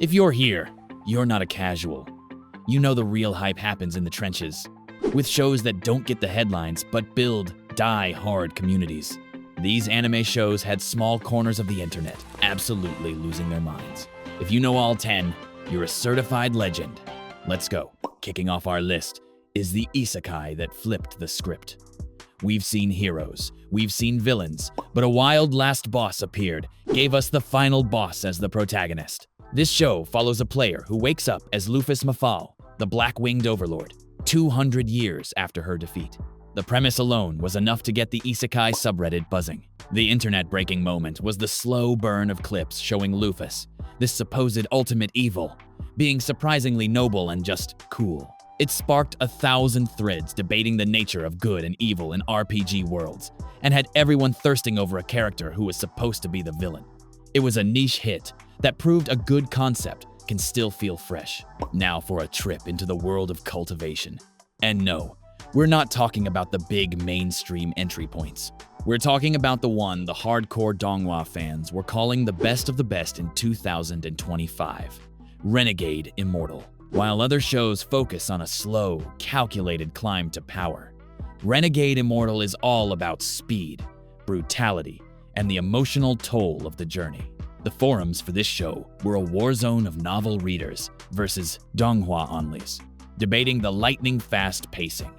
If you're here, you're not a casual. You know the real hype happens in the trenches, with shows that don't get the headlines but build die-hard communities. These anime shows had small corners of the internet absolutely losing their minds. If you know all 10, you're a certified legend. Let's go. Kicking off our list is the isekai that flipped the script. We've seen heroes, we've seen villains, but a wild last boss appeared, gave us the final boss as the protagonist. This show follows a player who wakes up as Luffus Mafal, the black-winged overlord, 200 years after her defeat. The premise alone was enough to get the isekai subreddit buzzing. The internet-breaking moment was the slow burn of clips showing Luffus, this supposed ultimate evil, being surprisingly noble and just cool. It sparked 1,000 threads debating the nature of good and evil in RPG worlds, and had everyone thirsting over a character who was supposed to be the villain. It was a niche hit that proved a good concept can still feel fresh. Now for a trip into the world of cultivation. And no, we're not talking about the big mainstream entry points. We're talking about the one the hardcore donghua fans were calling the best of the best in 2025, Renegade Immortal. While other shows focus on a slow, calculated climb to power, Renegade Immortal is all about speed, brutality, and the emotional toll of the journey. The forums for this show were a war zone of novel readers versus donghua onlys, debating the lightning-fast pacing.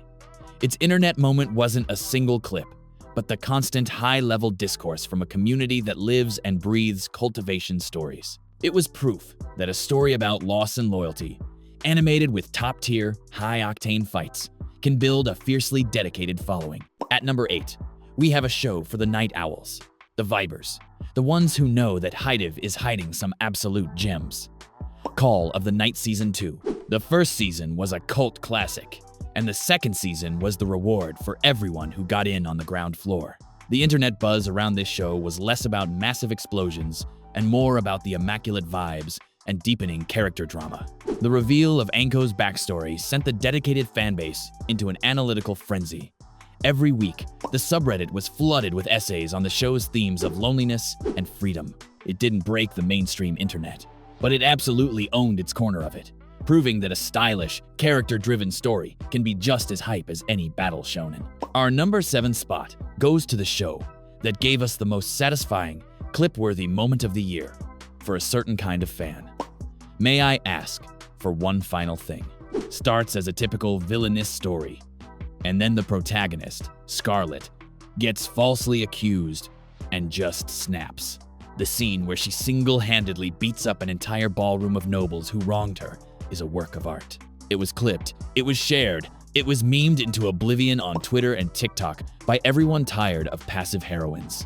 Its internet moment wasn't a single clip, but the constant high-level discourse from a community that lives and breathes cultivation stories. It was proof that a story about loss and loyalty, animated with top-tier, high-octane fights, can build a fiercely dedicated following. At number 8, we have a show for the night owls, the vibers, the ones who know that Hidive is hiding some absolute gems. Call of the Night Season 2. The first season was a cult classic, and the second season was the reward for everyone who got in on the ground floor. The internet buzz around this show was less about massive explosions and more about the immaculate vibes and deepening character drama. The reveal of Anko's backstory sent the dedicated fanbase into an analytical frenzy. Every week, the subreddit was flooded with essays on the show's themes of loneliness and freedom. It didn't break the mainstream internet, but it absolutely owned its corner of it, proving that a stylish, character-driven story can be just as hype as any battle shonen. Our number 7 spot goes to the show that gave us the most satisfying, clip-worthy moment of the year for a certain kind of fan. May I ask for one final thing? Starts as a typical villainous story, and then the protagonist, Scarlet, gets falsely accused and just snaps. The scene where she single-handedly beats up an entire ballroom of nobles who wronged her is a work of art. It was clipped, it was shared, it was memed into oblivion on Twitter and TikTok by everyone tired of passive heroines.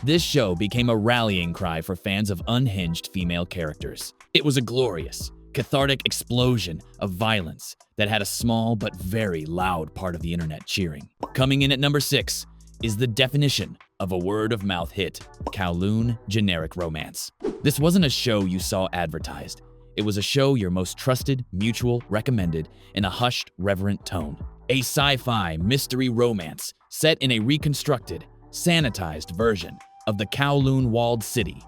This show became a rallying cry for fans of unhinged female characters. It was a glorious, cathartic explosion of violence that had a small but very loud part of the internet cheering. Coming in at number 6 is the definition of a word-of-mouth hit, Kowloon Generic Romance. This wasn't a show you saw advertised. It was a show your most trusted mutual recommended in a hushed, reverent tone. A sci-fi mystery romance set in a reconstructed, sanitized version of the Kowloon walled city.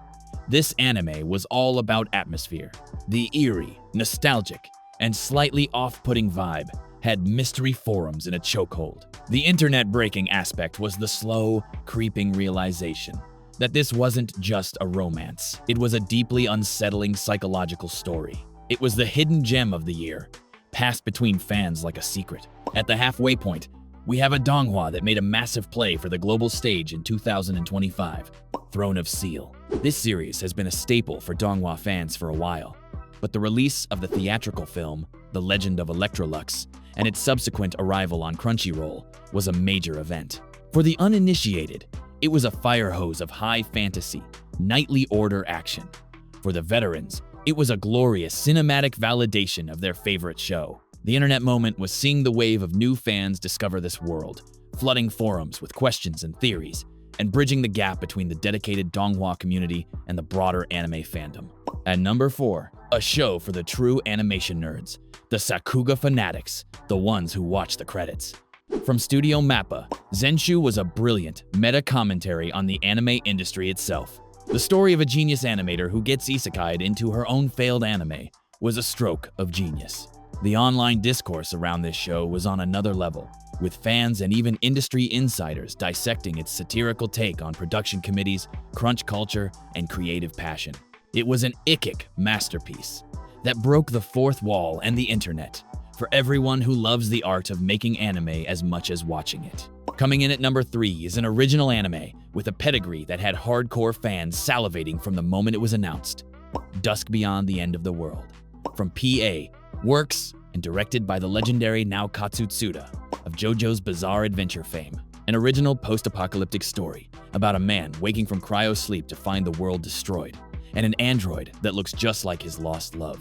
This anime was all about atmosphere. The eerie, nostalgic, and slightly off-putting vibe had mystery forums in a chokehold. The internet-breaking aspect was the slow, creeping realization that this wasn't just a romance. It was a deeply unsettling psychological story. It was the hidden gem of the year, passed between fans like a secret. At the halfway point, we have a donghua that made a massive play for the global stage in 2025, Throne of Seal. This series has been a staple for donghua fans for a while, but the release of the theatrical film, The Legend of Electrolux, and its subsequent arrival on Crunchyroll was a major event. For the uninitiated, it was a fire hose of high fantasy, knightly order action. For the veterans, it was a glorious cinematic validation of their favorite show. The internet moment was seeing the wave of new fans discover this world, flooding forums with questions and theories, and bridging the gap between the dedicated donghua community and the broader anime fandom. At number 4, a show for the true animation nerds, the Sakuga fanatics, the ones who watch the credits. From Studio Mappa, Zenshu was a brilliant meta-commentary on the anime industry itself. The story of a genius animator who gets isekai'd into her own failed anime was a stroke of genius. The online discourse around this show was on another level, with fans and even industry insiders dissecting its satirical take on production committees, crunch culture, and creative passion. It was an ikic masterpiece that broke the fourth wall and the internet for everyone who loves the art of making anime as much as watching it. Coming in at number 3 is an original anime with a pedigree that had hardcore fans salivating from the moment it was announced. Dusk Beyond the End of the World. From PA, works and directed by the legendary Naokatsu Tsuda of JoJo's Bizarre Adventure fame. An original post-apocalyptic story about a man waking from cryo-sleep to find the world destroyed, and an android that looks just like his lost love.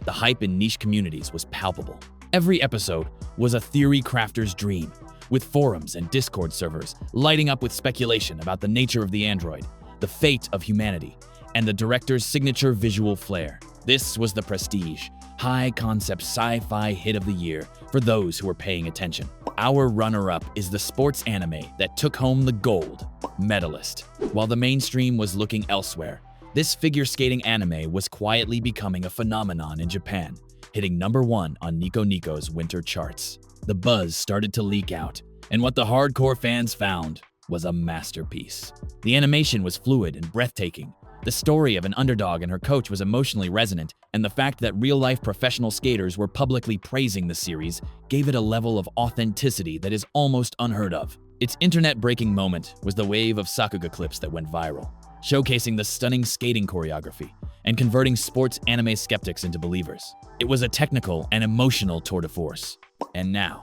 The hype in niche communities was palpable. Every episode was a theory crafter's dream, with forums and Discord servers lighting up with speculation about the nature of the android, the fate of humanity, and the director's signature visual flair. This was the prestige, high-concept sci-fi hit of the year for those who were paying attention. Our runner-up is the sports anime that took home the gold medalist. While the mainstream was looking elsewhere, this figure skating anime was quietly becoming a phenomenon in Japan, hitting number 1 on Nico Nico's winter charts. The buzz started to leak out, and what the hardcore fans found was a masterpiece. The animation was fluid and breathtaking. The story of an underdog and her coach was emotionally resonant, and the fact that real-life professional skaters were publicly praising the series gave it a level of authenticity that is almost unheard of. Its internet-breaking moment was the wave of Sakuga clips that went viral, showcasing the stunning skating choreography and converting sports anime skeptics into believers. It was a technical and emotional tour de force. And now,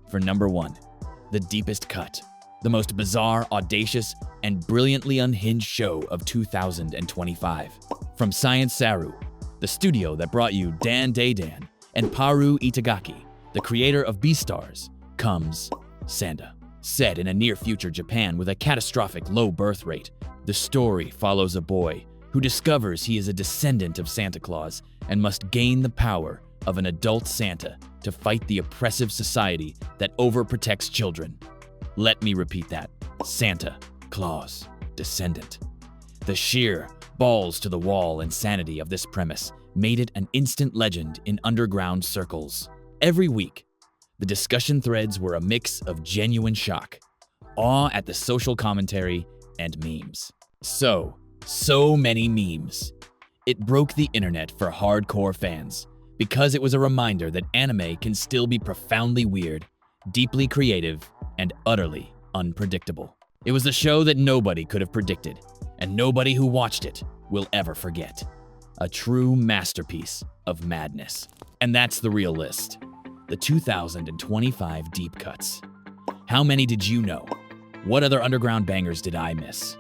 for number 1, the deepest cut, the most bizarre, audacious, and brilliantly unhinged show of 2025. From Science Saru, the studio that brought you Dan Daydan, and Paru Itagaki, the creator of Beastars, comes Santa. Set in a near-future Japan with a catastrophic low birth rate, the story follows a boy who discovers he is a descendant of Santa Claus and must gain the power of an adult Santa to fight the oppressive society that overprotects children. Let me repeat that. Santa Claus, descendant. The sheer balls-to-the-wall insanity of this premise made it an instant legend in underground circles. Every week, the discussion threads were a mix of genuine shock, awe at the social commentary, and memes. So many memes. It broke the internet for hardcore fans because it was a reminder that anime can still be profoundly weird, deeply creative, and utterly unpredictable. It was a show that nobody could have predicted, and nobody who watched it will ever forget. A true masterpiece of madness. And that's the real list. The 2025 deep cuts. How many did you know? What other underground bangers did I miss?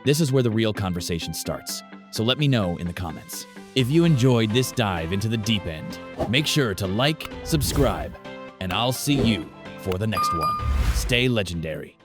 This is where the real conversation starts, so let me know in the comments. If you enjoyed this dive into the deep end, make sure to like, subscribe, and I'll see you for the next one. Stay legendary.